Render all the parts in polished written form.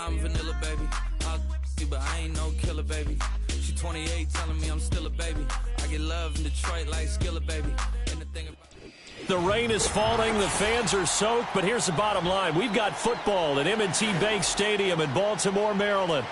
I'm vanilla, baby. But I ain't no killer, baby. She 28 telling me I'm still a baby. I get love in Detroit like Skilla, baby. And the thing about the rain is falling, the fans are soaked, but here's the bottom line. We've got football at M&T Bank Stadium in Baltimore, Maryland.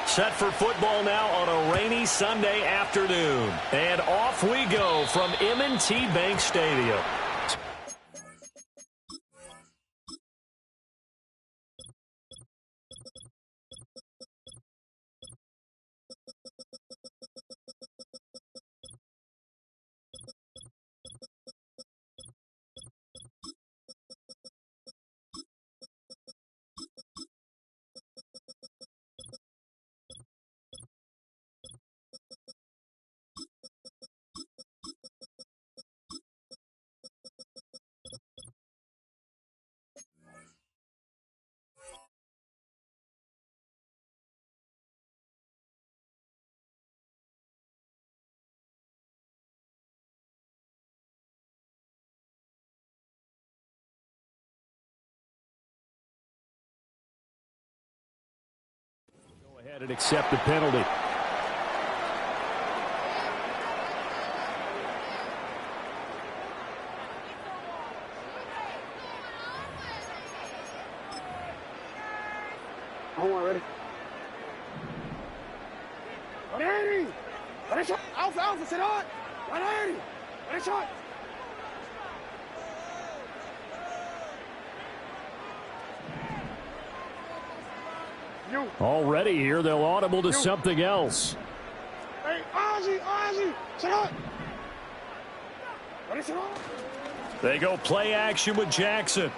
Set for football now on a rainy Sunday afternoon. And off we go from M&T Bank Stadium. Ahead and accept the penalty. Ready? Ready? Ready shot. Alpha, sit on. Ready? Ready shot. Already here, they'll audible to something else. Hey, Ozzy, sit on. Ready, sit on. They go play action with Jackson.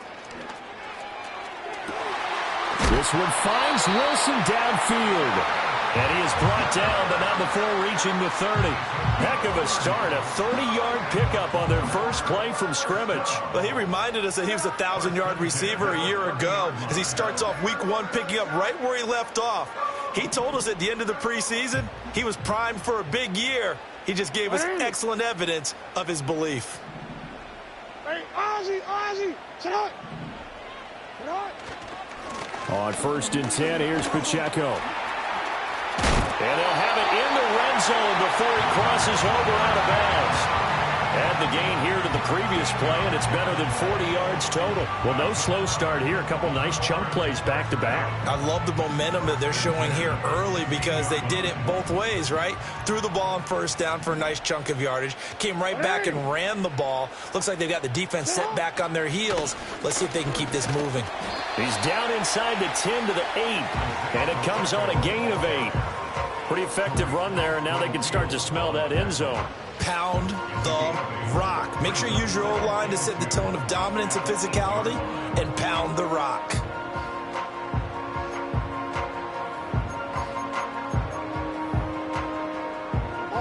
This one finds Wilson downfield. And he is brought down, but not before reaching the 30. Heck of a start, a 30-yard pickup on their first play from scrimmage. Well, he reminded us that he was a 1,000-yard receiver a year ago as he starts off week one picking up right where he left off. He told us at the end of the preseason he was primed for a big year. He just gave us excellent evidence of his belief. Hey, Ozzy, sit on. Sit on. On 1st and 10, here's Pacheco. And they'll have it in the red zone before he crosses over out of bounds. Add the gain here to the previous play, and it's better than 40 yards total. Well, no slow start here. A couple nice chunk plays back-to-back. I love the momentum that they're showing here early because they did it both ways, right? Threw the ball on first down for a nice chunk of yardage. Came right back and ran the ball. Looks like they've got the defense set back on their heels. Let's see if they can keep this moving. He's down inside the 10 to the 8, and it comes on a gain of 8. Pretty effective run there, and now they can start to smell that end zone. Pound the rock. Make sure you use your O-line to set the tone of dominance and physicality, and pound the rock.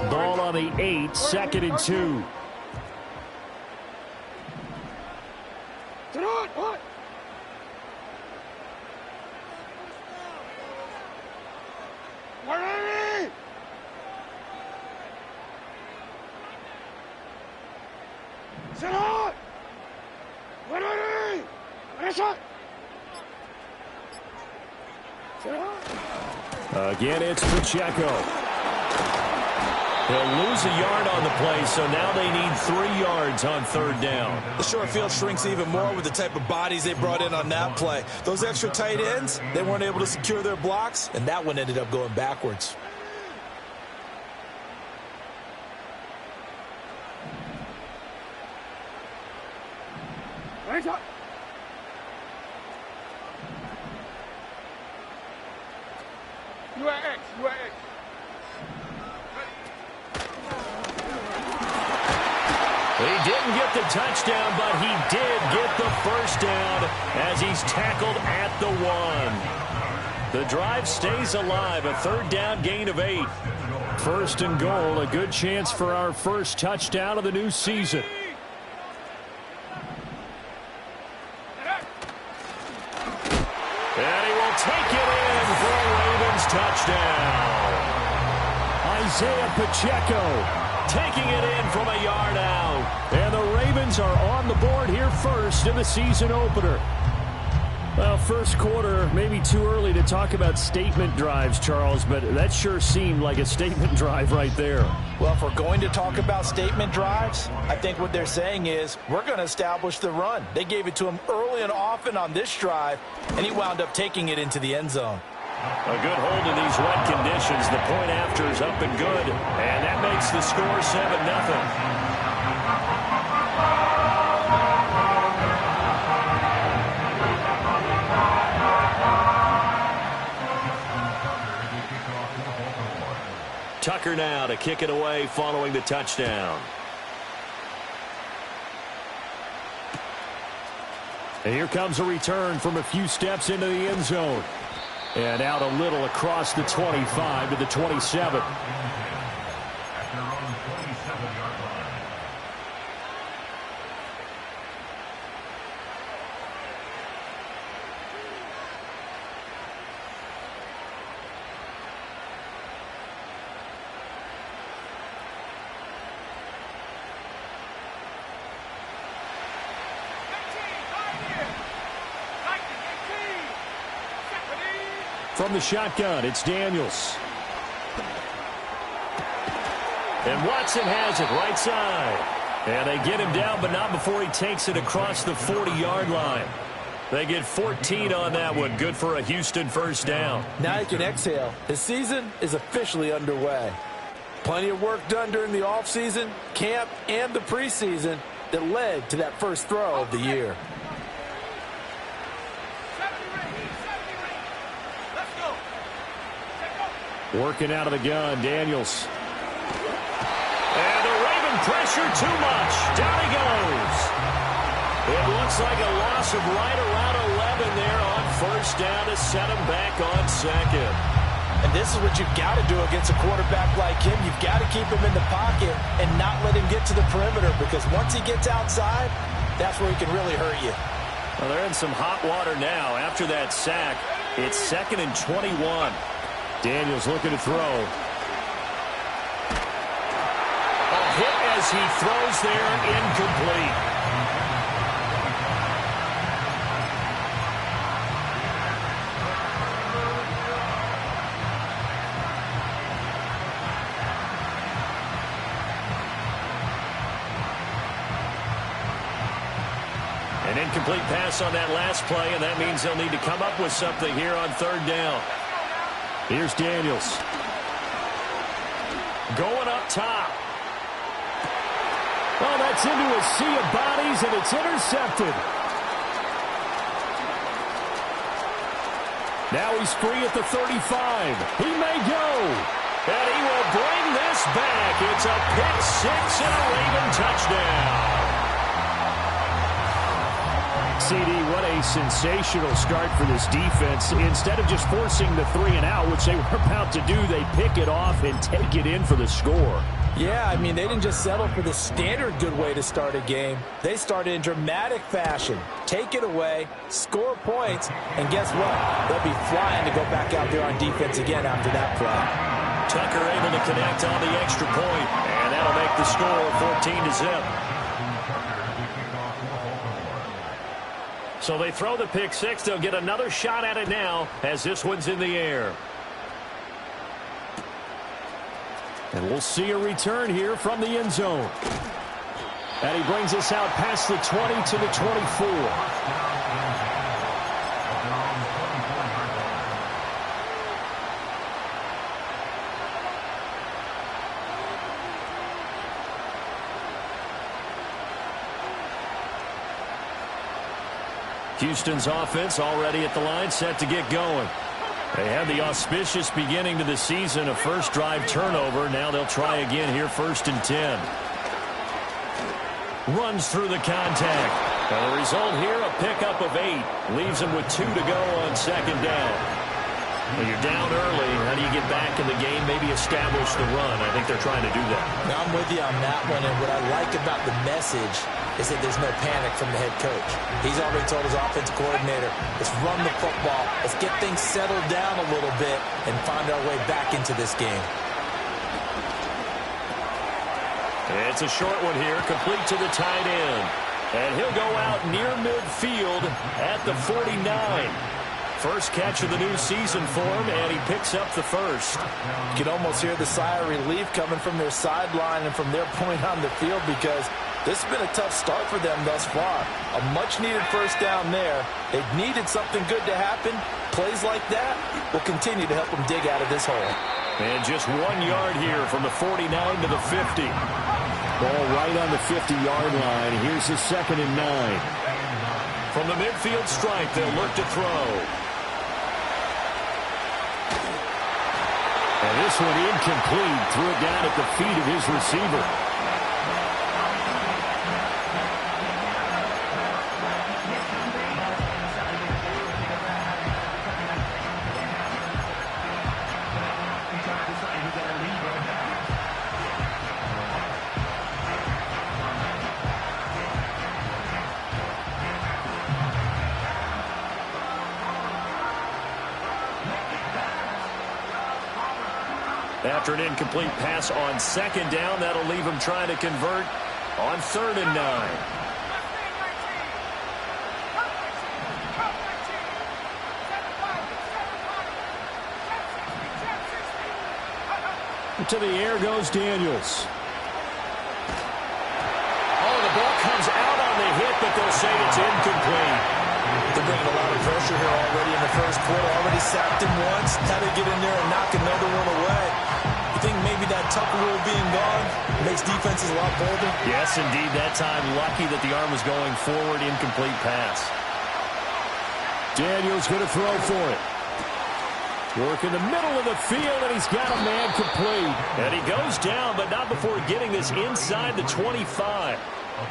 Ball on the 8, 2nd and 2. What? Ready? Sit on. Ready? Ready shot. Sit on. Again, it's Pacheco. They'll lose a yard on the play, so now they need 3 yards on 3rd down. The short field shrinks even more with the type of bodies they brought in on that play. Those extra tight ends, they weren't able to secure their blocks, and that one ended up going backwards. Right up. You are X. He didn't get the touchdown, but he did get the first down as he's tackled at the 1. The drive stays alive, a 3rd down gain of 8. 1st and goal, a good chance for our first touchdown of the new season. touchdown. Isaiah Pacheco taking it in from a yard out. And the Ravens are on the board here first in the season opener. Well, first quarter, maybe too early to talk about statement drives, Charles, but that sure seemed like a statement drive right there. Well, if we're going to talk about statement drives, I think what they're saying is we're going to establish the run. They gave it to him early and often on this drive, and he wound up taking it into the end zone. A good hold in these wet conditions. The point after is up and good, and that makes the score 7-0. Tucker now to kick it away following the touchdown. And here comes a return from a few steps into the end zone. And out a little across the 25 to the 27. From the shotgun, it's Daniels. And Watson has it right side. And they get him down, but not before he takes it across the 40-yard line. They get 14 on that one. Good for a Houston first down. Now you can exhale. The season is officially underway. Plenty of work done during the offseason, camp, and the preseason that led to that first throw of the year. Working out of the gun, Daniels. And the Raven pressure too much. Down he goes. It looks like a loss of right around 11 there on first down to set him back on second. And this is what you've got to do against a quarterback like him. You've got to keep him in the pocket and not let him get to the perimeter, because once he gets outside, that's where he can really hurt you. Well, they're in some hot water now. After that sack, it's 2nd and 21. Daniels looking to throw. A hit as he throws there, incomplete. An incomplete pass on that last play, and that means they'll need to come up with something here on third down. Here's Daniels. Going up top. Oh, that's into a sea of bodies, and it's intercepted. Now he's free at the 35. He may go. And he will bring this back. It's a pick six and a Raven touchdown. CD, what a sensational start for this defense. Instead of just forcing the 3-and-out, which they were about to do, they pick it off and take it in for the score. Yeah, I mean, they didn't just settle for the standard good way to start a game. They started in dramatic fashion. Take it away, score points, and guess what? They'll be flying to go back out there on defense again after that play. Tucker able to connect on the extra point, and that'll make the score 14-0. So they throw the pick six. They'll get another shot at it now as this one's in the air. And we'll see a return here from the end zone. And he brings us out past the 20 to the 24. Houston's offense already at the line, set to get going. They had the auspicious beginning to the season, a first drive turnover. Now they'll try again here, 1st and 10. Runs through the contact. And the result here, a pickup of 8. Leaves them with 2 to go on 2nd down. When you're down early, how do you get back in the game, maybe establish the run? I think they're trying to do that. Now I'm with you on that one, and what I like about the message is that there's no panic from the head coach. He's already told his offensive coordinator, let's run the football, let's get things settled down a little bit and find our way back into this game. It's a short one here, complete to the tight end. And he'll go out near midfield at the 49. First catch of the new season for him, and he picks up the first. You can almost hear the sigh of relief coming from their sideline and from their point on the field, because this has been a tough start for them thus far. A much-needed first down there. They've needed something good to happen. Plays like that will continue to help them dig out of this hole. And just 1 yard here from the 49 to the 50. Ball right on the 50-yard line. Here's the 2nd and 9. From the midfield stripe, they'll look to throw. And this one incomplete. Threw it down at the feet of his receiver. After an incomplete pass on 2nd down, that'll leave him trying to convert on 3rd and 9. To the air goes Daniels. Oh, the ball comes out on the hit, but they'll say it's incomplete. They're bringing a lot of pressure here already in the first quarter. Already sacked him once. Had to get in there and knock another one away. You think maybe that Tucker rule being gone makes defenses a lot bolder? Yes, indeed. That time, lucky that the arm was going forward. Incomplete pass. Daniels going to throw for it. Work in the middle of the field, and he's got a man complete. And he goes down, but not before getting this inside the 25.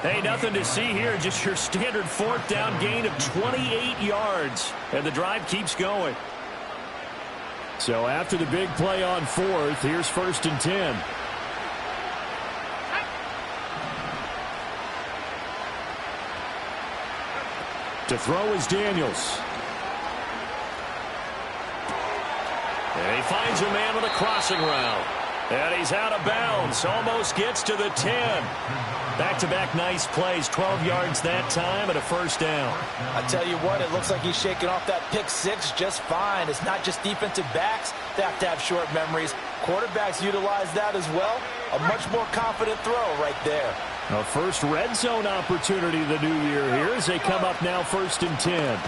Hey, nothing to see here. Just your standard 4th down gain of 28 yards. And the drive keeps going. So after the big play on 4th, here's 1st and 10. To throw is Daniels. And he finds a man with a crossing route. And he's out of bounds. Almost gets to the 10. Back-to-back nice plays. 12 yards that time and a 1st down. I tell you what, it looks like he's shaking off that pick 6 just fine. It's not just defensive backs that have to have short memories. Quarterbacks utilize that as well. A much more confident throw right there. A first red zone opportunity the new year here as they come up now 1st and 10.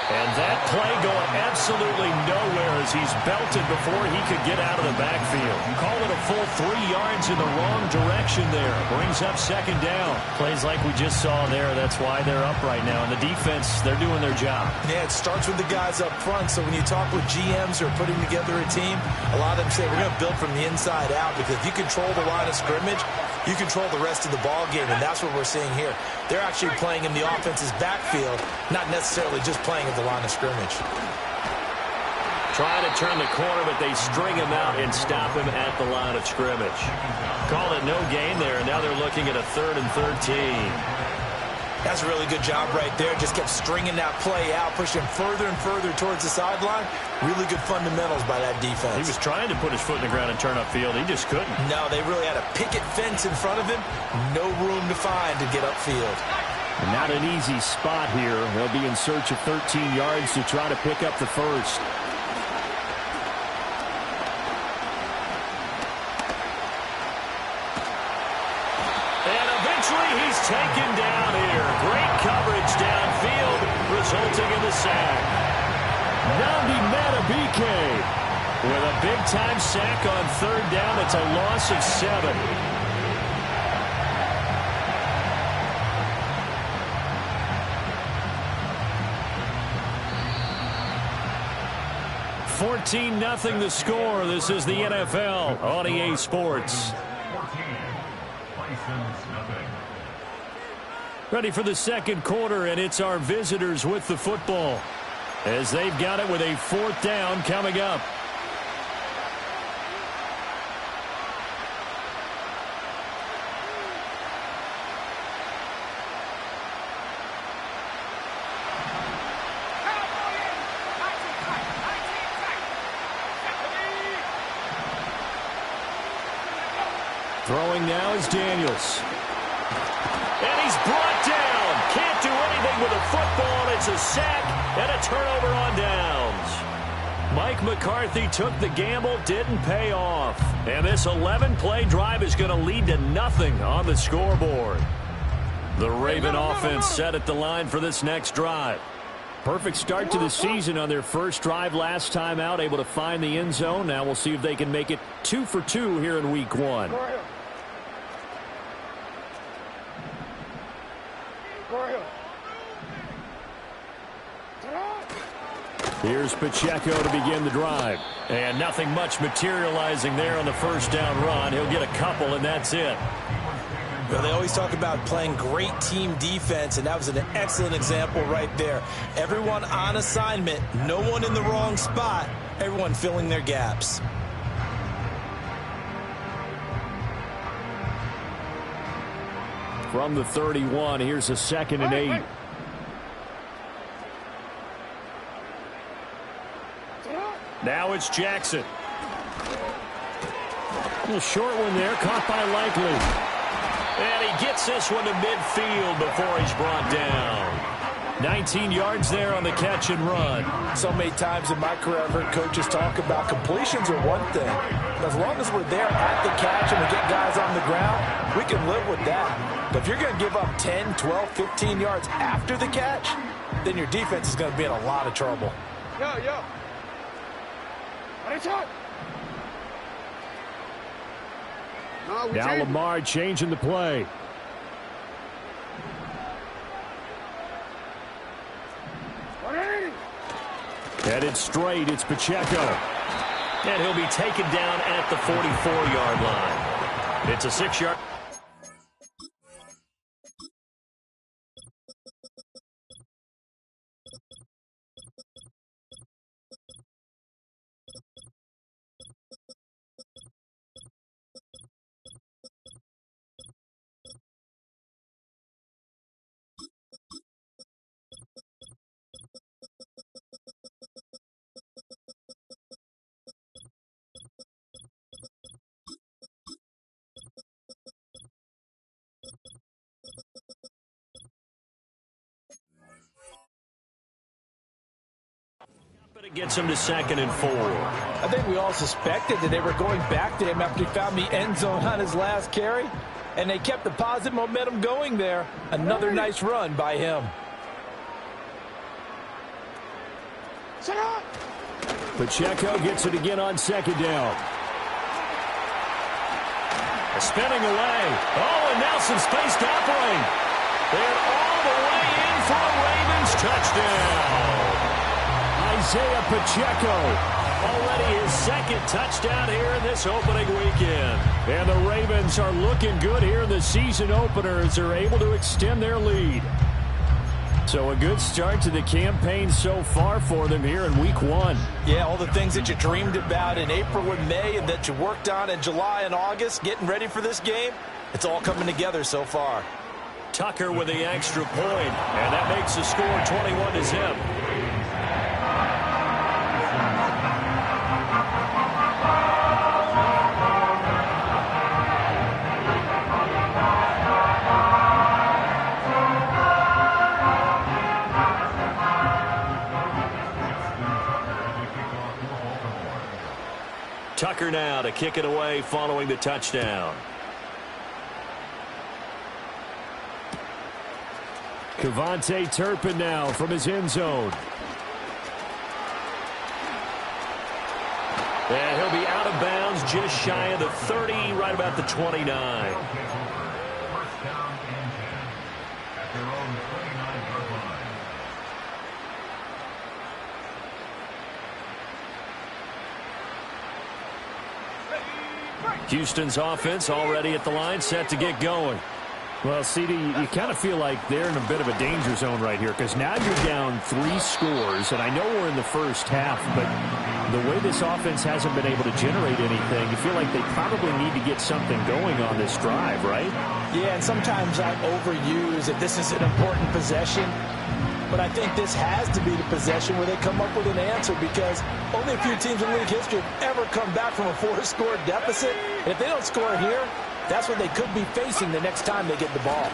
And that play going absolutely nowhere as he's belted before he could get out of the backfield. Call it a full 3 yards in the wrong direction there. Brings up 2nd down. Plays like we just saw there. That's why they're up right now. And the defense, they're doing their job. Yeah, it starts with the guys up front. So when you talk with GMs who are putting together a team, a lot of them say we're going to build from the inside out, because if you control the line of scrimmage, you control the rest of the ball game, and that's what we're seeing here. They're actually playing in the offense's backfield, not necessarily just playing at the line of scrimmage. Trying to turn the corner, but they string him out and stop him at the line of scrimmage. Call it no gain there, and now they're looking at a 3rd and 13. That's a really good job right there. Just kept stringing that play out, pushing further and further towards the sideline. Really good fundamentals by that defense. He was trying to put his foot in the ground and turn upfield. He just couldn't. No, they really had a picket fence in front of him. No room to find to get upfield. And not an easy spot here. They'll be in search of 13 yards to try to pick up the first. And eventually he's taken down here. Great coverage downfield, resulting in the sack. Nnamdi Madubuike with a big-time sack on 3rd down. It's a loss of 7. 14-0 the score. This is the NFL on EA Sports. Ready for the 2nd quarter, and it's our visitors with the football as they've got it with a 4th down coming up. Throwing now is Daniels. And he's brought down. Can't do anything with a football. It's a sack and a turnover on downs. Mike McCarthy took the gamble, didn't pay off. And this 11-play drive is going to lead to nothing on the scoreboard. The Raven offense set at the line for this next drive. Perfect start to the season on their first drive last time out, able to find the end zone. Now we'll see if they can make it 2 for 2 here in week 1. Here's Pacheco to begin the drive. And nothing much materializing there on the first down run. He'll get a couple, and that's it. Well, they always talk about playing great team defense, and that was an excellent example right there. Everyone on assignment, no one in the wrong spot, everyone filling their gaps. From the 31, here's a 2nd and 8. Now it's Jackson. A little short one there, caught by Likely. And he gets this one to midfield before he's brought down. 19 yards there on the catch and run. So many times in my career, I've heard coaches talk about completions are one thing. As long as we're there at the catch and we get guys on the ground, we can live with that. But if you're going to give up 10, 12, 15 yards after the catch, then your defense is going to be in a lot of trouble. Yo. Now Lamar changing the play. Headed straight, it's Pacheco. And he'll be taken down at the 44-yard line. It's a 6-yard. But it gets him to 2nd and 4. I think we all suspected that they were going back to him after he found the end zone on his last carry, and they kept the positive momentum going there. Another nice run by him. Pacheco gets it again on 2nd down. Spinning away. Oh, and now some space to operate. They're all the way in for a Ravens touchdown. Isaiah Pacheco, already his 2nd touchdown here in this opening weekend. And the Ravens are looking good here in the season opener as they're able to extend their lead. So a good start to the campaign so far for them here in week 1. Yeah, all the things that you dreamed about in April and May and that you worked on in July and August, getting ready for this game, it's all coming together so far. Tucker with the extra point, and that makes the score 21-0. Tucker now to kick it away following the touchdown. Kevontae Turpin now from his end zone. And he'll be out of bounds just shy of the 30, right about the 29. Houston's offense already at the line, set to get going. Well, CD, you kind of feel like they're in a bit of a danger zone right here because now you're down 3 scores, and I know we're in the first half, but the way this offense hasn't been able to generate anything, you feel like they probably need to get something going on this drive, right? Yeah, and sometimes I overuse that this is an important possession, but I think this has to be the possession where they come up with an answer because only a few teams in league history have ever come back from a 4-score deficit. If they don't score here, That's what they could be facing the next time they get the ball.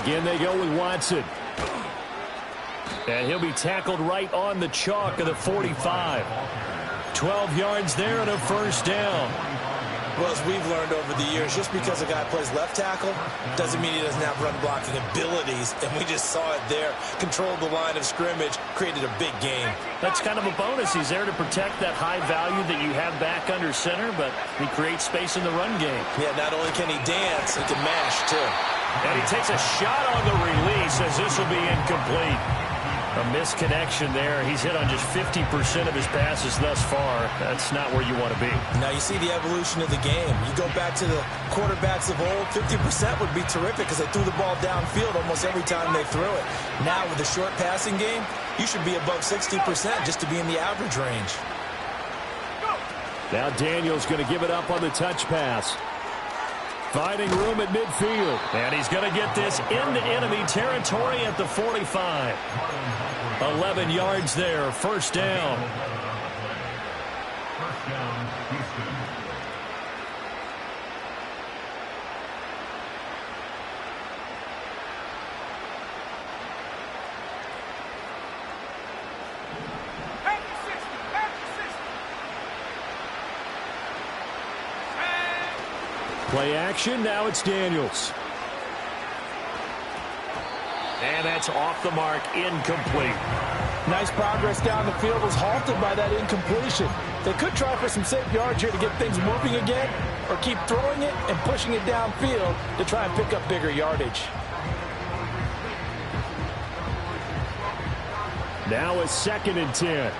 Again, they go with Watson. And he'll be tackled right on the chalk of the 45. 12 yards there and a first down. Well, as we've learned over the years, just because a guy plays left tackle doesn't mean he doesn't have run blocking abilities, and we just saw it there. Controlled the line of scrimmage, created a big game. That's kind of a bonus. He's there to protect that high value that you have back under center, but he creates space in the run game. Yeah, not only can he dance, he can mash, too. And he takes a shot on the release as this will be incomplete. A misconnection there. He's hit on just 50% of his passes thus far. That's not where you want to be. Now you see the evolution of the game. You go back to the quarterbacks of old, 50% would be terrific because they threw the ball downfield almost every time they threw it. Now with the short passing game, you should be above 60% just to be in the average range. Now Daniels going to give it up on the touch pass. Finding room at midfield. And he's going to get this into enemy territory at the 45. 11 yards there, first down. Play action, now it's Daniels. And that's off the mark, incomplete. Nice progress down the field was halted by that incompletion. They could try for some safe yards here to get things moving again, or keep throwing it and pushing it downfield to try and pick up bigger yardage. Now a 2nd and 10.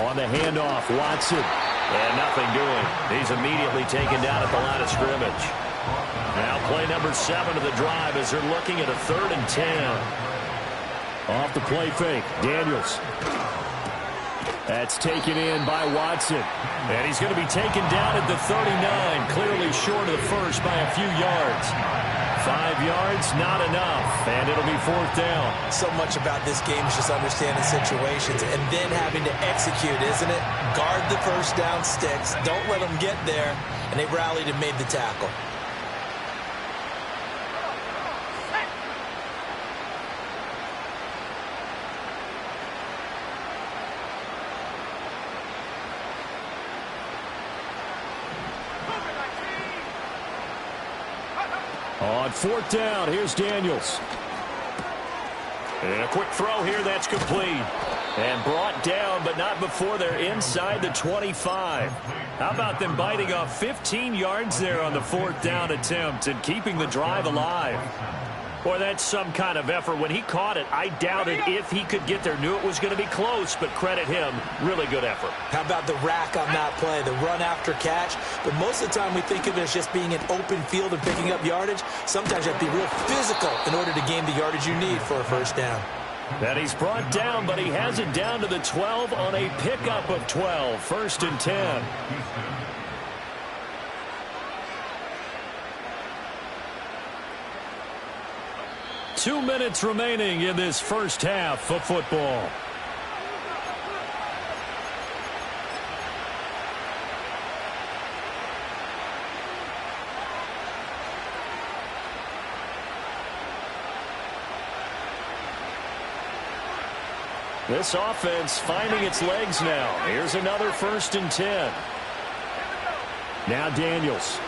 On the handoff, Watson. And nothing doing. He's immediately taken down at the line of scrimmage. Now play number 7 of the drive as they're looking at a 3rd and 10. Off the play fake, Daniels. That's taken in by Watson. And he's going to be taken down at the 39, clearly short of the first by a few yards. 5 yards, not enough, and it'll be 4th down. So much about this game is just understanding situations and then having to execute, isn't it? Guard the first down sticks. Don't let them get there, and they rallied and made the tackle. On 4th down, here's Daniels. And a quick throw here, that's complete. And brought down, but not before they're inside the 25. How about them biting off 15 yards there on the 4th down attempt and keeping the drive alive? Boy, that's some kind of effort. When he caught it, I doubted if he could get there. Knew it was going to be close, but credit him. Really good effort. How about the rack on that play, the run after catch? But most of the time we think of it as just being an open field and picking up yardage. Sometimes you have to be real physical in order to gain the yardage you need for a first down. And he's brought down, but he has it down to the 12 on a pickup of 12. 1st and 10. Two minutes remaining in this first half of football. This offense finding its legs now. Here's another 1st and 10. Now Daniels.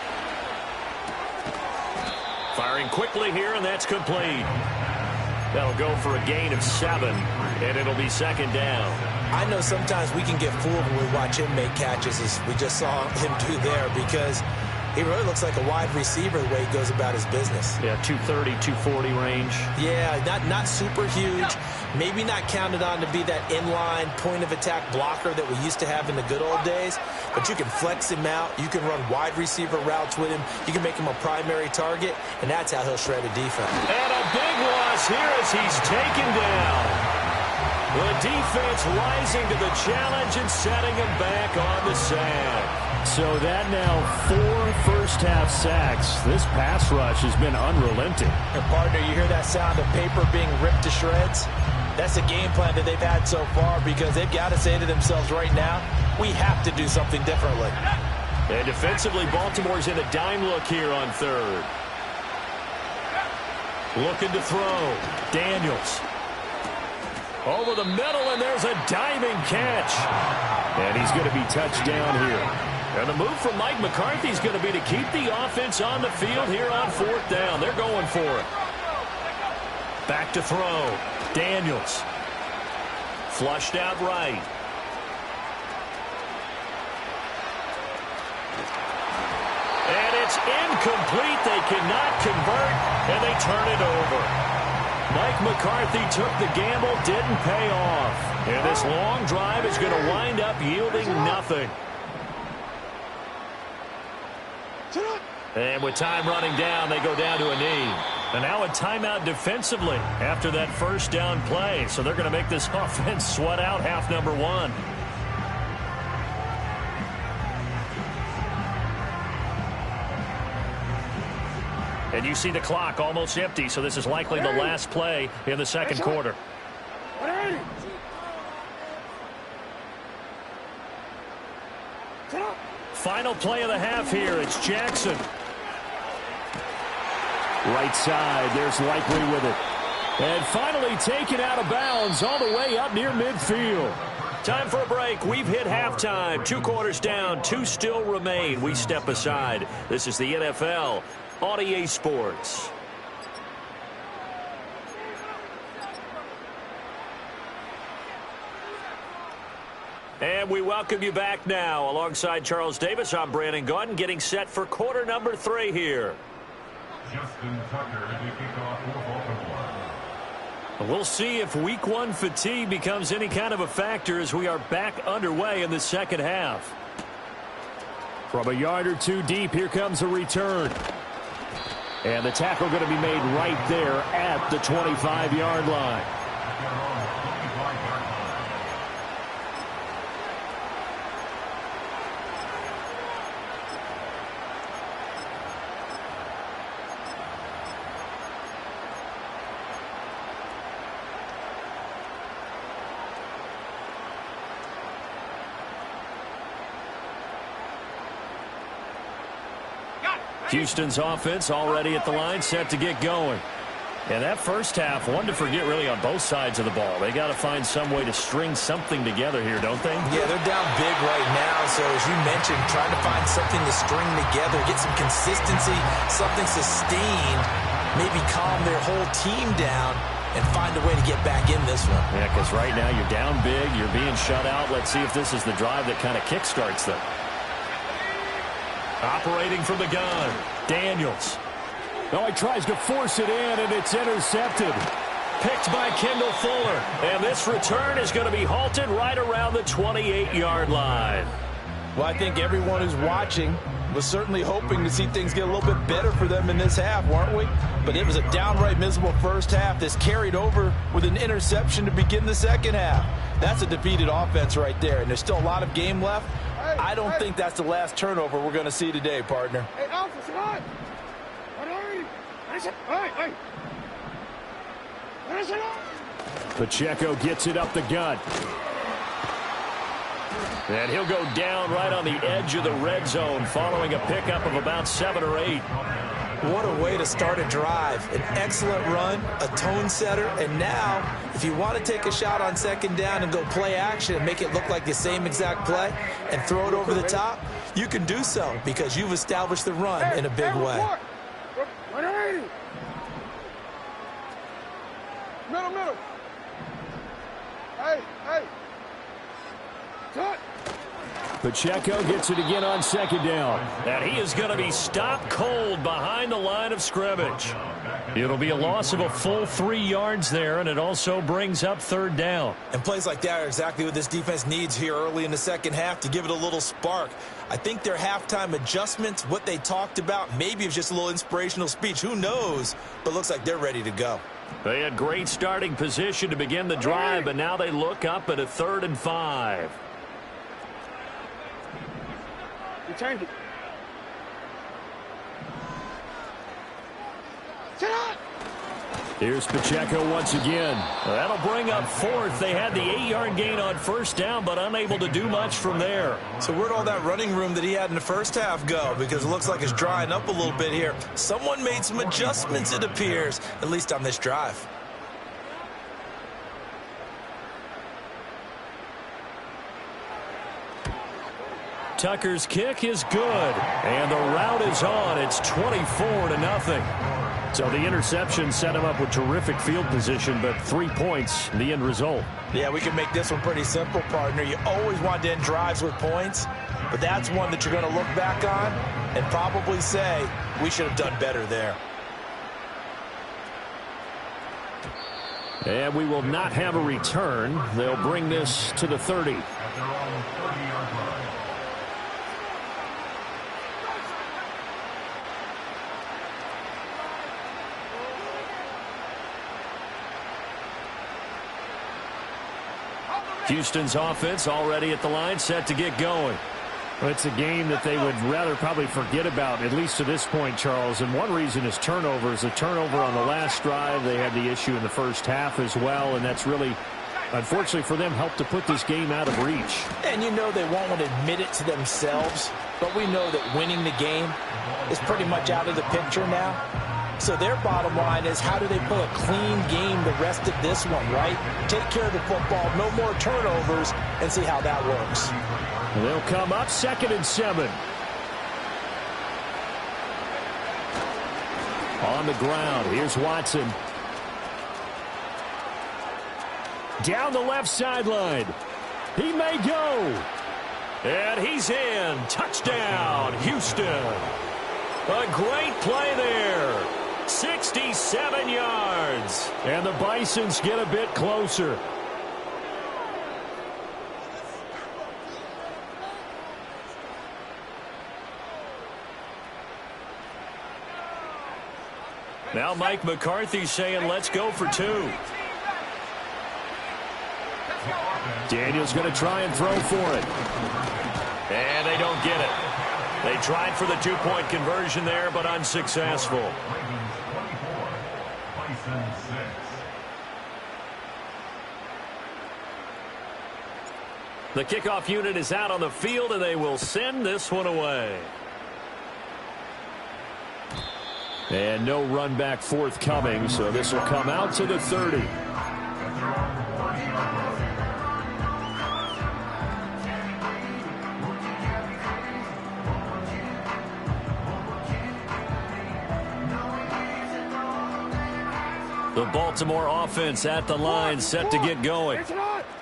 Firing quickly here, and that's complete. That'll go for a gain of 7, and it'll be 2nd down. I know sometimes we can get fooled when we watch him make catches, as we just saw him do there, because he really looks like a wide receiver the way he goes about his business. Yeah, 230, 240 range. Yeah, not super huge. Maybe not counted on to be that inline point-of-attack blocker that we used to have in the good old days. But you can flex him out. You can run wide receiver routes with him. You can make him a primary target, and that's how he'll shred a defense. And a big loss here as he's taken down. The defense rising to the challenge and setting him back on the sack. So that now 4 first-half sacks. This pass rush has been unrelenting. And partner, you hear that sound of paper being ripped to shreds? That's the game plan that they've had so far, because they've got to say to themselves right now, we have to do something differently. And defensively, Baltimore's in a dime look here on third. Looking to throw. Daniels. Over the middle, and there's a diving catch. And he's going to be touched down here. And the move from Mike McCarthy is going to be to keep the offense on the field here on fourth down. They're going for it. Back to throw. Daniels. Flushed out right. And it's incomplete. They cannot convert, and they turn it over. Mike McCarthy took the gamble, didn't pay off. And this long drive is going to wind up yielding nothing. And with time running down, they go down to a knee. And now a timeout defensively after that first down play. So they're going to make this offense sweat out half number one. And you see the clock almost empty, so this is likely the last play in the second quarter. Final play of the half here. It's Jackson. Right side. There's Likely with it. And finally taken out of bounds all the way up near midfield. Time for a break. We've hit halftime. 2 quarters down. 2 still remain. We step aside. This is the NFL on EA Sports. And we welcome you back now. Alongside Charles Davis, I'm Brandon Gaudin, getting set for quarter number 3 here. Justin Tucker to kick off for Baltimore. We'll see if week 1 fatigue becomes any kind of a factor as we are back underway in the second half. From a yard or 2 deep, here comes a return. And the tackle going to be made right there at the 25-yard line. Houston's offense already at the line, set to get going. And that first half, one to forget really on both sides of the ball. They got to find some way to string something together here, don't they? Yeah, they're down big right now. So as you mentioned, trying to find something to string together, get some consistency, something sustained, maybe calm their whole team down and find a way to get back in this one. Yeah, because right now you're down big, you're being shut out. Let's see if this is the drive that kind of kickstarts them. Operating from the gun, Daniels. Oh, he tries to force it in, and it's intercepted. Picked by Kendall Fuller. And this return is going to be halted right around the 28-yard line. Well, I think everyone who's watching was certainly hoping to see things get a little bit better for them in this half, weren't we? But it was a downright miserable first half. This carried over with an interception to begin the second half. That's a defeated offense right there, and there's still a lot of game left. I don't think that's the last turnover we're going to see today, partner. Hey, Alpha, sit on. Pacheco gets it up the gut. And he'll go down right on the edge of the red zone following a pickup of about 7 or 8. What a way to start a drive. An excellent run, a tone setter, and now if you want to take a shot on second down and go play action and make it look like the same exact play and throw it over the top, you can do so because you've established the run in a big way. Middle. Hey. Cut. Pacheco gets it again on second down. And he is going to be stopped cold behind the line of scrimmage. It'll be a loss of a full 3 yards there, and it also brings up third down. And plays like that are exactly what this defense needs here early in the second half to give it a little spark. I think their halftime adjustments, what they talked about, maybe it's just a little inspirational speech. Who knows? But looks like they're ready to go. They had great starting position to begin the drive, but now they look up at a 3rd and 5. You change it. Sit on. Here's Pacheco once again. That'll bring up fourth. They had the 8-yard gain on first down, but unable to do much from there. So where'd all that running room that he had in the first half go? Because it looks like it's drying up a little bit here. Someone made some adjustments, it appears, at least on this drive. Tucker's kick is good, and the route is on. It's 24-0. So the interception set him up with terrific field position, but 3 points, the end result. Yeah, we can make this one pretty simple, partner. You always want to end drives with points, but that's one that you're going to look back on and probably say, we should have done better there. And we will not have a return. They'll bring this to the 30. At their own 30-yard line. Houston's offense already at the line, set to get going. Well, it's a game that they would rather probably forget about, at least to this point, Charles. And one reason is turnovers. A turnover on the last drive. They had the issue in the first half as well, and that's really, unfortunately for them, helped to put this game out of reach. And you know they won't want to admit it to themselves, but we know that winning the game is pretty much out of the picture now. So their bottom line is, how do they play a clean game the rest of this one, right? Take care of the football, no more turnovers, and see how that works. And they'll come up 2nd and 7. On the ground, here's Watson. Down the left sideline. He may go. And he's in. Touchdown, Houston. A great play there. 67 yards. And the Bisons get a bit closer. Now Mike McCarthy saying, let's go for 2. Daniel's going to try and throw for it. And they don't get it. They tried for the 2-point conversion there, but unsuccessful. Ravens 24, Bisons 6. The kickoff unit is out on the field, and they will send this one away. And no run back forthcoming, so this will come out to the 30. The Baltimore offense at the line, set to get going.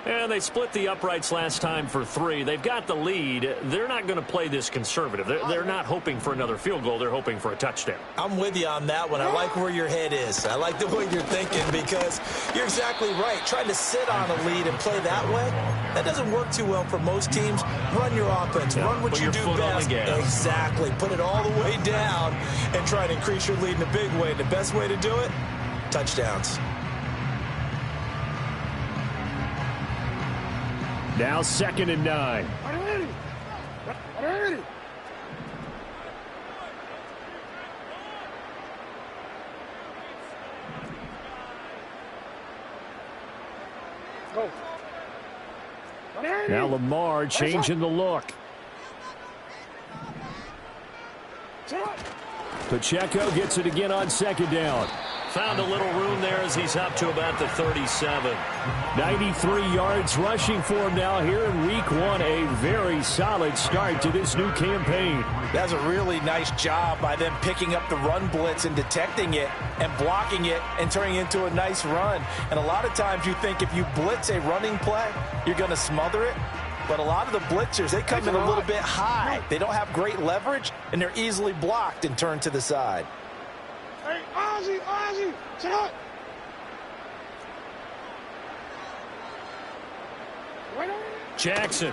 And they split the uprights last time for 3. They've got the lead. They're not going to play this conservative. They're not hoping for another field goal. They're hoping for a touchdown. I'm with you on that one. I like where your head is. I like the way you're thinking, because you're exactly right. Trying to sit on a lead and play that way, that doesn't work too well for most teams. Run your offense. Yeah, run what you do best. Exactly. Put it all the way down and try to increase your lead in a big way. The best way to do it, touchdowns. Now 2nd and 9. Go. Now Lamar changing the look. Pacheco gets it again on 2nd down. Found a little room there as he's up to about the 37. 93 yards rushing for him now here in week 1. A very solid start to this new campaign. That's a really nice job by them picking up the run blitz and detecting it and blocking it and turning it into a nice run. And a lot of times you think if you blitz a running play, you're going to smother it. But a lot of the blitzers, they come in a little bit high. They don't have great leverage, and they're easily blocked and turned to the side. Hey, Ozzy, sit up. Jackson.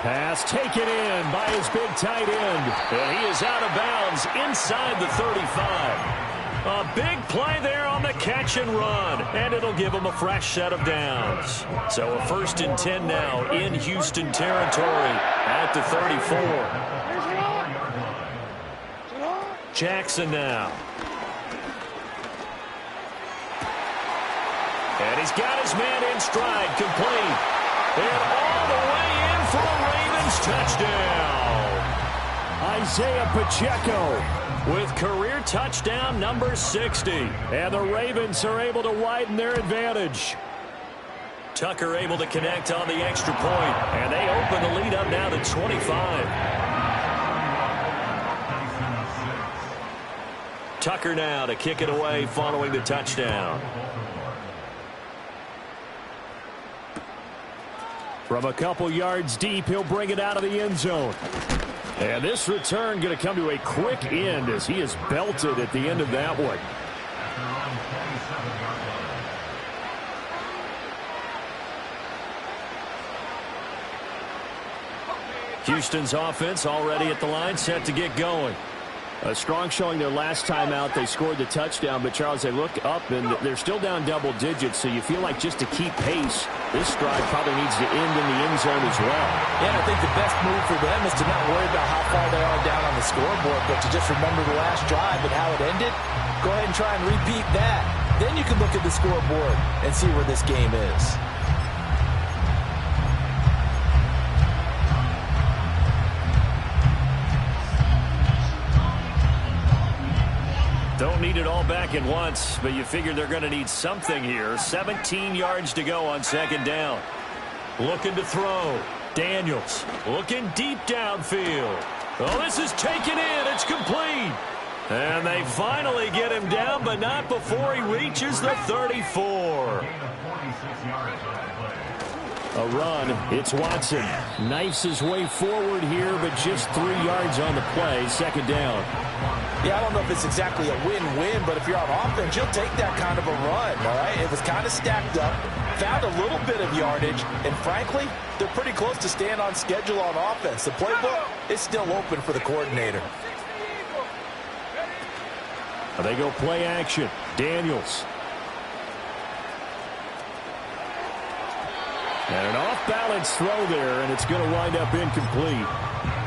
Pass taken in by his big tight end. And he is out of bounds inside the 35. A big play there on the catch and run. And it'll give him a fresh set of downs. So a 1st and 10 now in Houston territory at the 34. Jackson now. And he's got his man in stride, complete. And all the way in for a Ravens touchdown. Isaiah Pacheco with career touchdown number 60. And the Ravens are able to widen their advantage. Tucker able to connect on the extra point. And they open the lead up now to 25. Tucker now to kick it away following the touchdown. From a couple yards deep, he'll bring it out of the end zone. And this return going to come to a quick end as he is belted at the end of that one. Houston's offense already at the line, set to get going. A strong showing their last time out. They scored the touchdown, but, Charles, they look up, and they're still down double digits, so you feel like just to keep pace, this drive probably needs to end in the end zone as well. Yeah, I think the best move for them is to not worry about how far they are down on the scoreboard, but to just remember the last drive and how it ended. Go ahead and try and repeat that. Then you can look at the scoreboard and see where this game is. Don't need it all back at once, but you figure they're going to need something here. 17 yards to go on second down. Looking to throw. Daniels looking deep downfield. Oh, this is taken in. It's complete. And they finally get him down, but not before he reaches the 34. A run. It's Watson. Knifes his way forward here, but just 3 yards on the play. Second down. Yeah, I don't know if it's exactly a win-win, but if you're on offense, you'll take that kind of a run, all right? It was kind of stacked up, found a little bit of yardage, and frankly, they're pretty close to staying on schedule on offense. The playbook is still open for the coordinator. They go play action. Daniels. And an off-balance throw there, and it's going to wind up incomplete.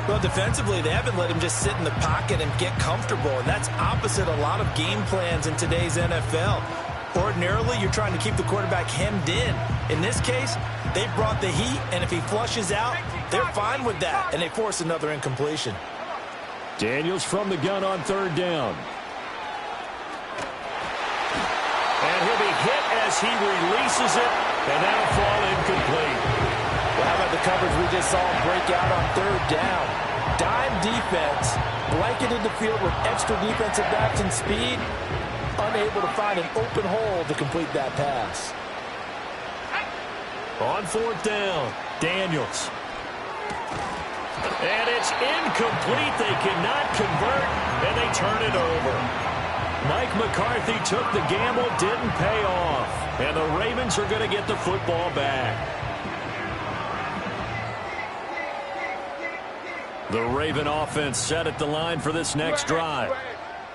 Well, defensively, they haven't let him just sit in the pocket and get comfortable, and that's opposite a lot of game plans in today's NFL. Ordinarily, you're trying to keep the quarterback hemmed in. In this case, they brought the heat, and if he flushes out, they're fine with that, and they force another incompletion. Daniels from the gun on third down. And he'll be hit as he releases it, and that'll fall incomplete. Well, how about the coverage we just saw break out on third down? Dime defense, blanketed the field with extra defensive backs and speed, unable to find an open hole to complete that pass. On fourth down, Daniels. And it's incomplete. They cannot convert, and they turn it over. Mike McCarthy took the gamble, didn't pay off. And the Ravens are going to get the football back. The Raven offense set at the line for this next drive.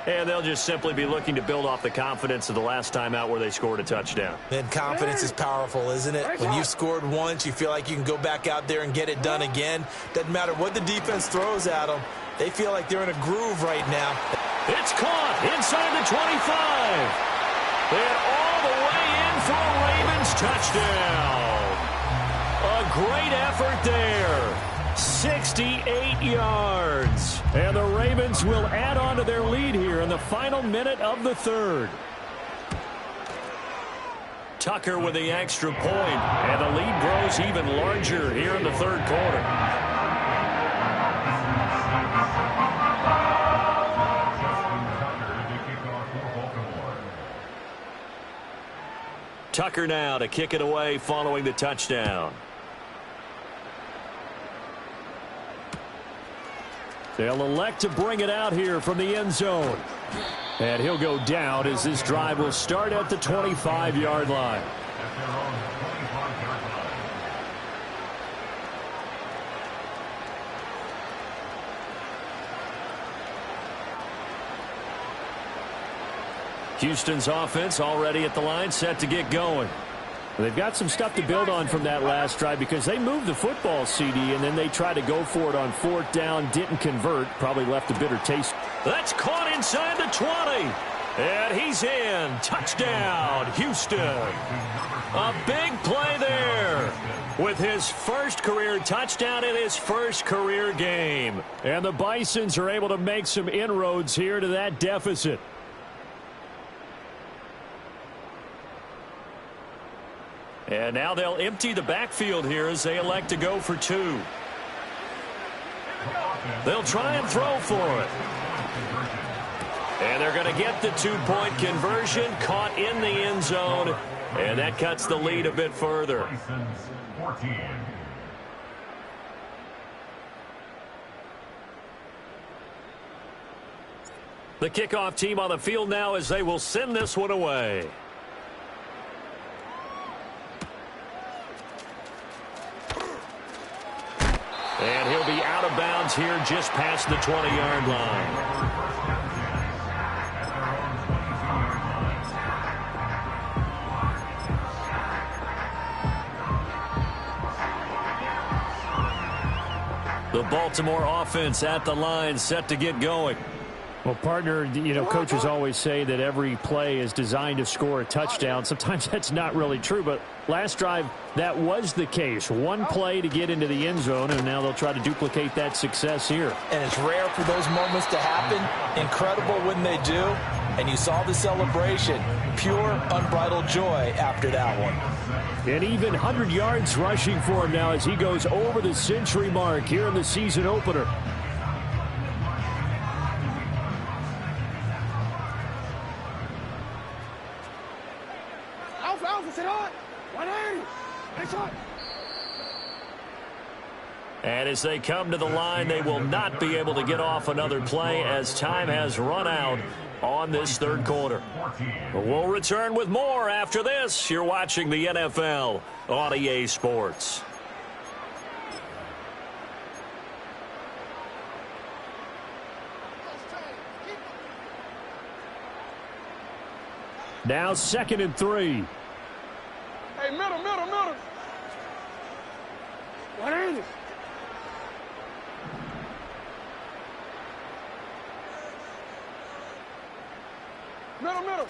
And they'll just simply be looking to build off the confidence of the last time out where they scored a touchdown. And confidence is powerful, isn't it? When you've scored once, you feel like you can go back out there and get it done again. Doesn't matter what the defense throws at them. They feel like they're in a groove right now. It's caught inside the 25. And all the way in for a Ravens touchdown. A great effort there. 68 yards. And the Ravens will add on to their lead here in the final minute of the third. Tucker with the extra point, and the lead grows even larger here in the third quarter. Tucker now to kick it away following the touchdown. They'll elect to bring it out here from the end zone. And he'll go down as this drive will start at the 25-yard line. Houston's offense already at the line, set to get going. They've got some stuff to build on from that last drive because they moved the football, CD, and then they tried to go for it on fourth down, didn't convert, probably left a bitter taste That's caught inside the 20. And he's in. Touchdown, Houston. A big play there with his first career touchdown in his first career game. And the Bisons are able to make some inroads here to that deficit. And now they'll empty the backfield here as they elect to go for two. They'll try and throw for it. And they're going to get the two-point conversion, caught in the end zone, and that cuts the lead a bit further. The kickoff team on the field now as they will send this one away. And he'll be out of bounds here just past the 20-yard line. The Baltimore offense at the line, set to get going. Well, partner, you know, coaches always say that every play is designed to score a touchdown. Sometimes that's not really true, but last drive, that was the case. One play to get into the end zone, and now they'll try to duplicate that success here. And it's rare for those moments to happen. Incredible when they do. And you saw the celebration. Pure, unbridled joy after that one. And even 100 yards rushing for him now as he goes over the century mark here in the season opener. And as they come to the line, they will not be able to get off another play as time has run out on this third quarter. We'll return with more after this. You're watching the NFL on EA Sports. Now 2nd and 3. Hey, middle. What is it? Middle.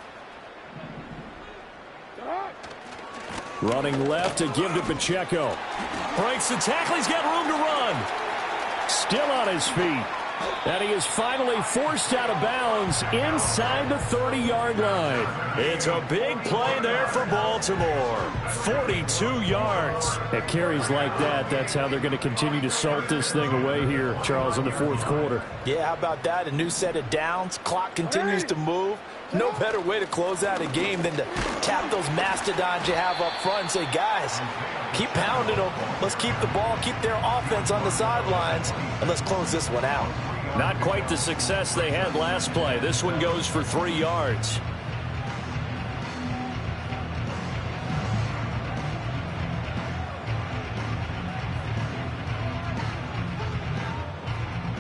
Running left to give to Pacheco. Breaks the tackle. He's got room to run. Still on his feet. And he is finally forced out of bounds inside the 30-yard line. It's a big play there for Baltimore. 42 yards. At carries like that, that's how they're going to continue to salt this thing away here, Charles, in the fourth quarter. Yeah, how about that? A new set of downs. Clock continues to move. No better way to close out a game than to tap those mastodons you have up front and say, guys, keep pounding them. Let's keep the ball, keep their offense on the sidelines, and let's close this one out. Not quite the success they had last play. This one goes for 3 yards.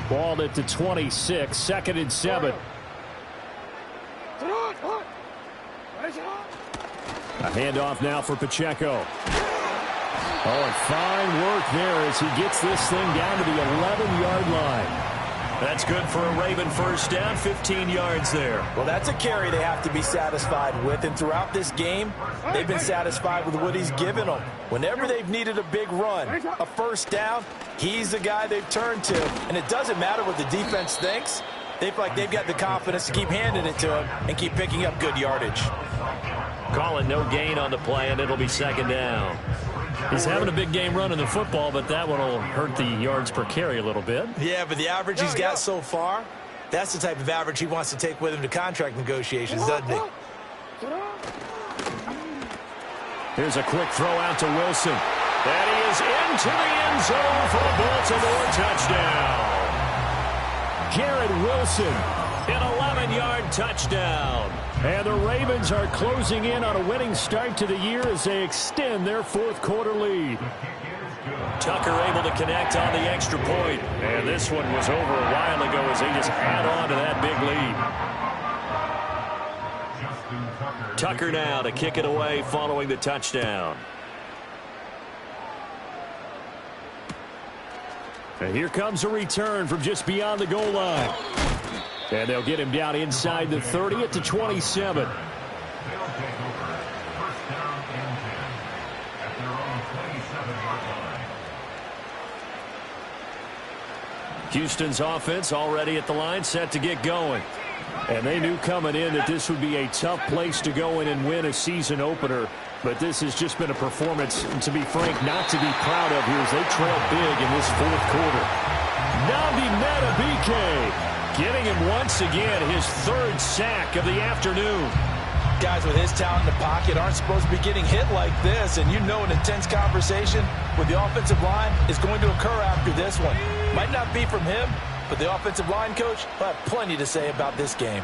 Ball at the 26, 2nd and 7. A handoff now for Pacheco. Oh, and fine work there as he gets this thing down to the 11-yard line. That's good for a Raven first down, 15 yards there. Well, that's a carry they have to be satisfied with, and throughout this game, they've been satisfied with what he's given them. Whenever they've needed a big run, a first down, he's the guy they've turned to, and it doesn't matter what the defense thinks. They feel like they've got the confidence to keep handing it to him and keep picking up good yardage. Calling no gain on the play, and it'll be 2nd down. He's having a big game running the football, but that one will hurt the yards per carry a little bit. Yeah, but the average he's got so far, that's the type of average he wants to take with him to contract negotiations, doesn't he? Here's a quick throw out to Wilson. And he is into the end zone for a Baltimore touchdown. Garrett Wilson. An 11-yard touchdown. And the Ravens are closing in on a winning start to the year as they extend their fourth quarter lead. Tucker able to connect on the extra point. And this one was over a while ago as they just add on to that big lead. Tucker now to kick it away following the touchdown. And here comes a return from just beyond the goal line. And they'll get him down inside the 30 at the 27. They'll take over. First down and 10 at their own 27-yard line. Houston's offense already at the line, set to get going. And they knew coming in that this would be a tough place to go in and win a season opener. But this has just been a performance, to be frank, not to be proud of here as they trail big in this fourth quarter. Nabi Matabike getting him once again his third sack of the afternoon. Guys with his talent in the pocket aren't supposed to be getting hit like this, and you know an intense conversation with the offensive line is going to occur after this one. Might not be from him, but the offensive line coach will have plenty to say about this game.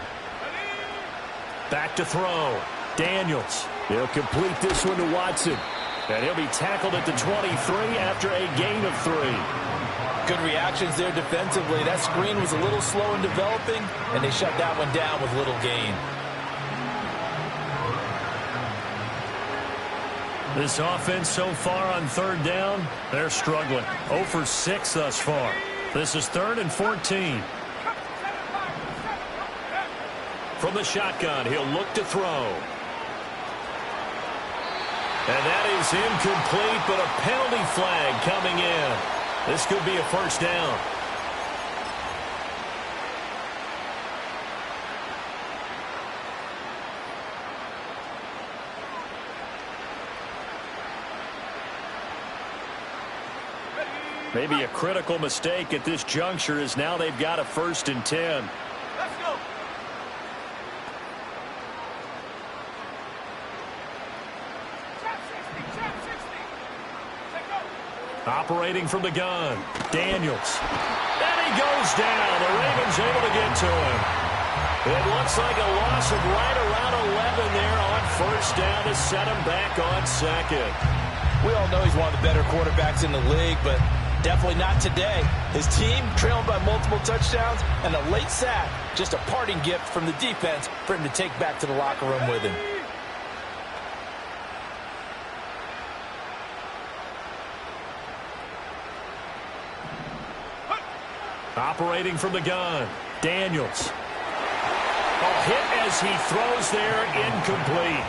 Back to throw. Daniels. He'll complete this one to Watson. And he'll be tackled at the 23 after a gain of 3. Good reactions there defensively. That screen was a little slow in developing, and they shut that one down with little gain. This offense so far on third down, they're struggling. 0 for 6 thus far. This is 3rd and 14. From the shotgun, he'll look to throw. And that is incomplete, but a penalty flag coming in. This could be a first down. Maybe a critical mistake at this juncture as now they've got a 1st and 10. Let's go. Operating from the gun, Daniels. And he goes down. The Ravens able to get to him. It looks like a loss of right around 11 there on 1st down to set him back on 2nd. We all know he's one of the better quarterbacks in the league, but definitely not today. His team trailing by multiple touchdowns and a late sack. Just a parting gift from the defense for him to take back to the locker room with him. Operating from the gun, Daniels. A hit as he throws there, incomplete.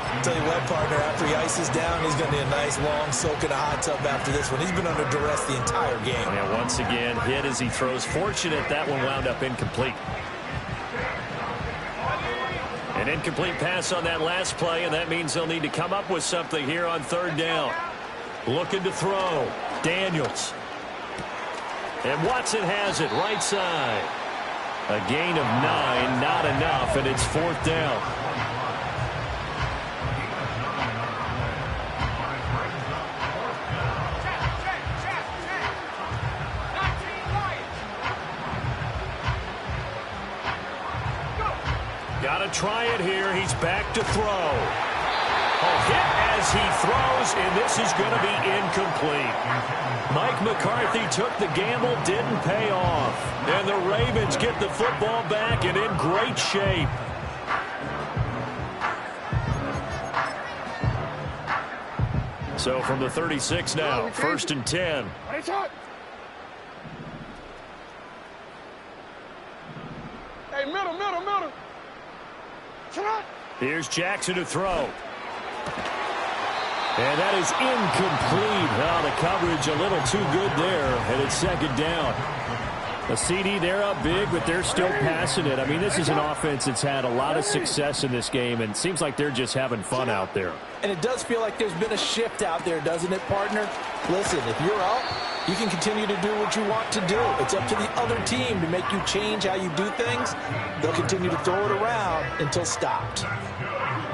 I'll tell you what, partner, after he ices down, he's going to need a nice long soak in a hot tub after this one. He's been under duress the entire game. And once again, hit as he throws. Fortunate that one wound up incomplete. An incomplete pass on that last play, and that means they'll need to come up with something here on 3rd down. Looking to throw, Daniels. And Watson has it right side. A gain of 9, not enough, and it's 4th down. Got to try it here. He's back to throw. A hit as he throws, and this is going to be incomplete. Mike McCarthy took the gamble, didn't pay off. And the Ravens get the football back and in great shape. So from the 36 now, 1st and 10. Hey, middle. Here's Jackson to throw. And that is incomplete. Oh, the coverage a little too good there, and it's 2nd down. A CD, they're up big, but they're still passing it. I mean, this is an offense that's had a lot of success in this game, and it seems like they're just having fun out there. And it does feel like there's been a shift out there, doesn't it, partner? Listen, if you're up, you can continue to do what you want to do. It's up to the other team to make you change how you do things. They'll continue to throw it around until stopped.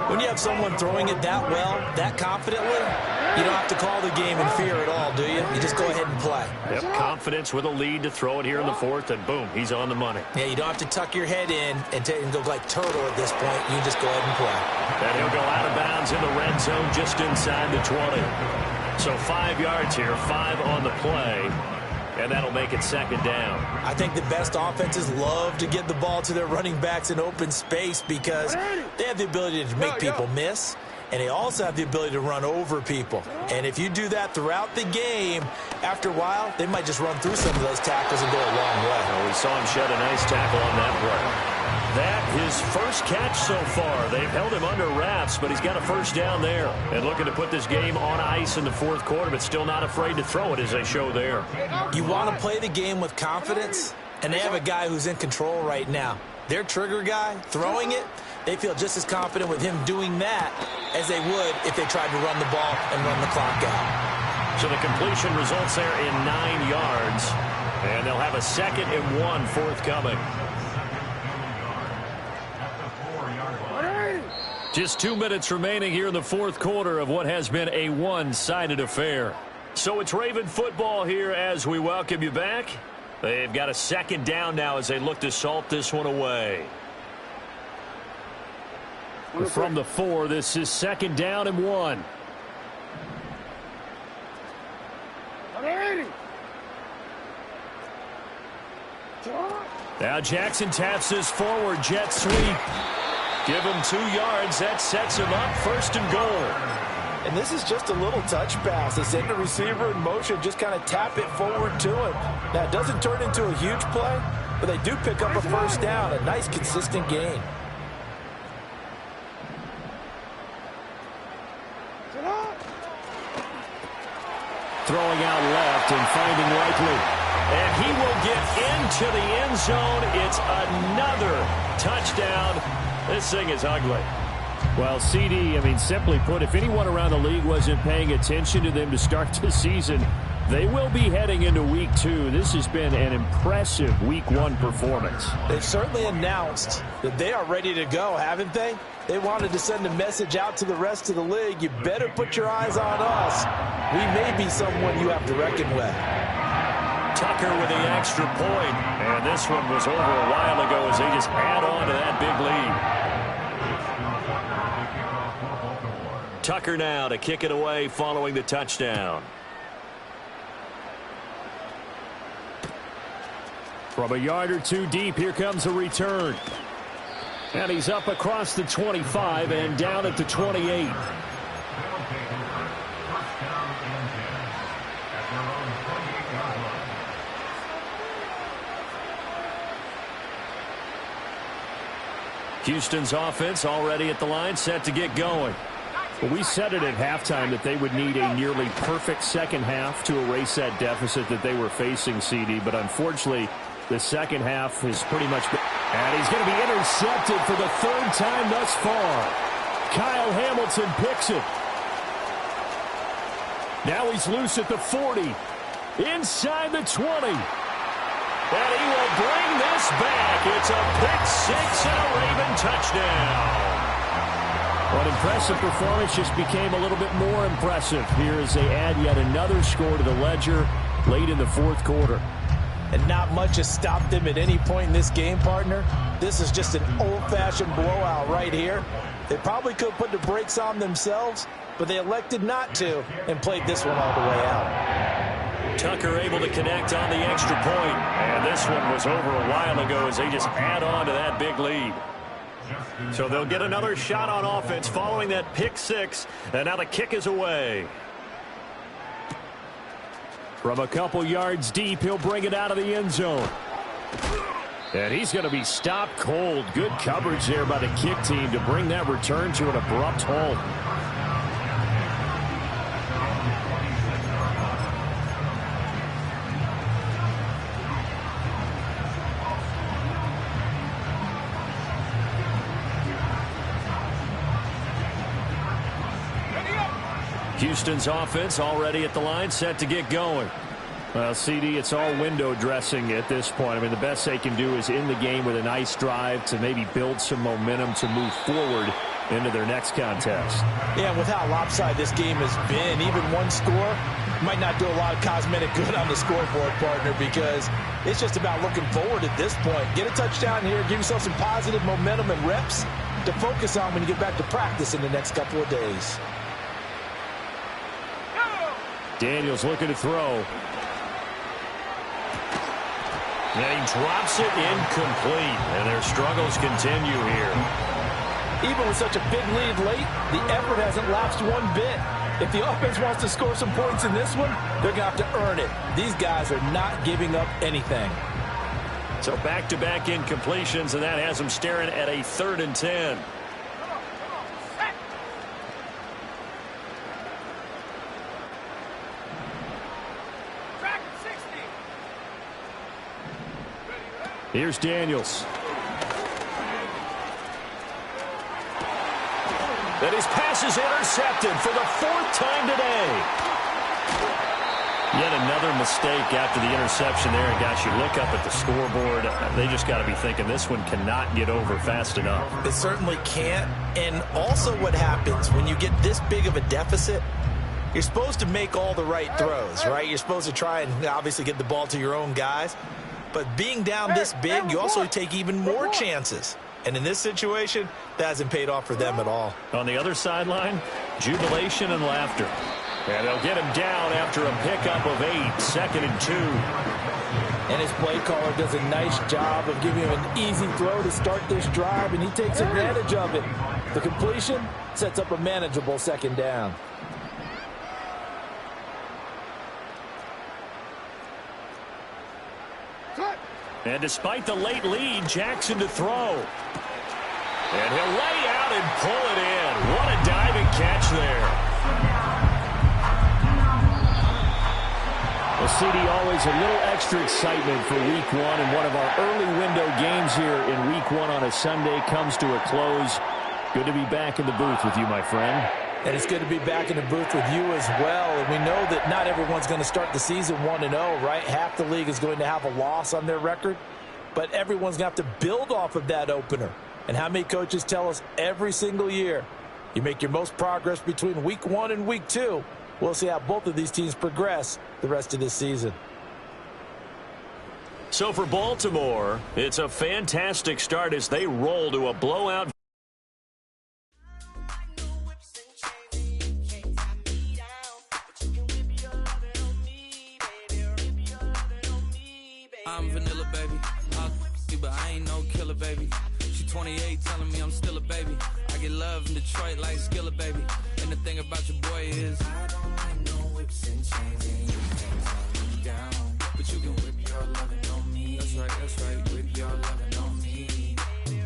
When you have someone throwing it that well, that confidently, you don't have to call the game in fear at all, do you? You just go ahead and play. Yep, confidence with a lead to throw it here in the 4th, and boom, he's on the money. Yeah, you don't have to tuck your head in and go like turtle at this point. You just go ahead and play. And he'll go out of bounds in the red zone just inside the 20. So 5 yards here, 5 on the play. And that'll make it 2nd down. I think the best offenses love to get the ball to their running backs in open space because they have the ability to make people miss. and they also have the ability to run over people. And if you do that throughout the game, after a while, they might just run through some of those tackles and go a long way. Well, we saw him shed a nice tackle on that play. That, his first catch so far. They've held him under wraps, but he's got a first down there. And looking to put this game on ice in the fourth quarter, but still not afraid to throw it as they show there. You want to play the game with confidence, and they have a guy who's in control right now. Their trigger guy, throwing it, they feel just as confident with him doing that as they would if they tried to run the ball and run the clock out. So the completion results there in 9 yards, and they'll have a 2nd and 1 forthcoming. Just 2 minutes remaining here in the fourth quarter of what has been a one-sided affair. So it's Raven football here as we welcome you back. They've got a 2nd down now as they look to salt this one away. From the 4, this is 2nd down and 1. Now Jackson taps this forward jet sweep. Give him 2 yards. That sets him up 1st and goal. And this is just a little touch pass. They send the receiver in motion, just kind of tap it forward to him. Now, it doesn't turn into a huge play, but they do pick up a first down. A nice, consistent gain. Throwing out left and finding Likely. And he will get into the end zone. It's another touchdown. This thing is ugly. Well, CD, I mean, simply put, if anyone around the league wasn't paying attention to them to start the season, they will be heading into Week 2. This has been an impressive Week 1 performance. They've certainly announced that they are ready to go, haven't they? They wanted to send a message out to the rest of the league. You better put your eyes on us. We may be someone you have to reckon with. Tucker with the extra point. And this one was over a while ago as they just add on to that big lead. Tucker now to kick it away following the touchdown. From a yard or 2 deep, here comes a return. And he's up across the 25 and down at the 28. Houston's offense already at the line, set to get going. Well, we said it at halftime that they would need a nearly perfect second half to erase that deficit that they were facing, CD. But unfortunately, the second half has pretty much been... And he's going to be intercepted for the 3rd time thus far. Kyle Hamilton picks it. Now he's loose at the 40. Inside the 20. And he will bring this back. It's a pick 6 and a Raven touchdown. Well, an impressive performance just became a little bit more impressive here as they add yet another score to the ledger late in the fourth quarter. And not much has stopped them at any point in this game, partner. This is just an old-fashioned blowout right here. They probably could have put the brakes on themselves, but they elected not to and played this one all the way out. Tucker able to connect on the extra point. And this one was over a while ago as they just add on to that big lead. So they'll get another shot on offense following that pick 6. And now the kick is away. From a couple yards deep, he'll bring it out of the end zone. And he's going to be stopped cold. Good coverage there by the kick team to bring that return to an abrupt halt. Houston's offense already at the line, set to get going. Well, CD, it's all window dressing at this point. I mean, the best they can do is in the game with a nice drive to maybe build some momentum to move forward into their next contest. Yeah, and with how lopsided this game has been, even one score might not do a lot of cosmetic good on the scoreboard, partner, because it's just about looking forward at this point. Get a touchdown here, give yourself some positive momentum and reps to focus on when you get back to practice in the next couple of days. Daniels looking to throw. And he drops it incomplete, and their struggles continue here. Even with such a big lead late, the effort hasn't lapsed one bit. If the offense wants to score some points in this one, they're going to have to earn it. These guys are not giving up anything. So back-to-back incompletions, and that has them staring at a 3rd and 10. Here's Daniels. And his pass is intercepted for the 4th time today. Yet another mistake after the interception there. And gosh, you look up at the scoreboard, they just got to be thinking this one cannot get over fast enough. It certainly can't. And also what happens when you get this big of a deficit, you're supposed to make all the right throws, right? You're supposed to try and obviously get the ball to your own guys. But being down this big, you also take even more chances. And in this situation, that hasn't paid off for them at all. On the other sideline, jubilation and laughter. And they'll get him down after a pickup of 8, 2nd and 2. And his play caller does a nice job of giving him an easy throw to start this drive, and he takes advantage of it. The completion sets up a manageable 2nd down. And despite the late lead, Jackson to throw. And he'll lay out and pull it in. What a diving catch there. Well, CD, always a little extra excitement for Week 1, and one of our early window games here in Week 1 on a Sunday comes to a close. Good to be back in the booth with you, my friend. And it's good to be back in the booth with you as well. And we know that not everyone's going to start the season 1-0, right? Half the league is going to have a loss on their record. But everyone's going to have to build off of that opener. And how many coaches tell us every single year, you make your most progress between Week 1 and Week 2. We'll see how both of these teams progress the rest of this season. So for Baltimore, it's a fantastic start as they roll to a blowout. I'm vanilla, baby. But I ain't no killer, baby. She 28, telling me I'm still a baby. I get love in Detroit like Skilla, baby. And the thing about your boy is I don't like no whips and chains, and you can't tie me down. But you can whip your lovin' on me. That's right, whip your lovin' on me.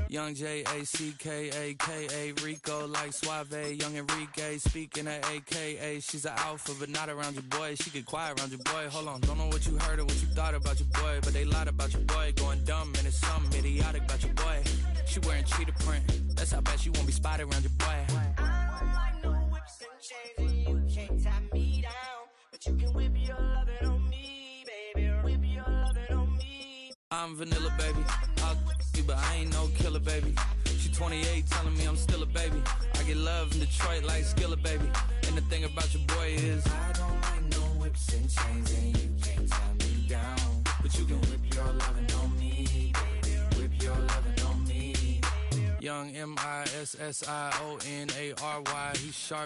Young J-A-C-K-A-K-A, Rico like Suave, young Enrique, speaking of AKA. She's an alpha, but not around your boy. She get quiet around your boy. Hold on, don't know what you heard or what you thought about your boy, but they lied about your boy, going dumb, and it's something idiotic about your boy. She wearing cheetah print, that's how bad she won't be spotted around your boy. I don't like no whips and chains, and you can't tie me down, but you can whip your lovin' on me, baby, whip your lovin' on me. I'm vanilla, baby. But I ain't no killer, baby. She 28, telling me I'm still a baby. I get love in Detroit like Skilla, baby. And the thing about your boy is I don't like no whips and chains, and you can't tie me down. But you can whip your lovin' on me, baby. Whip your lovin' on me. Young M-I-S-S-I-O-N-A-R-Y. He's sharp.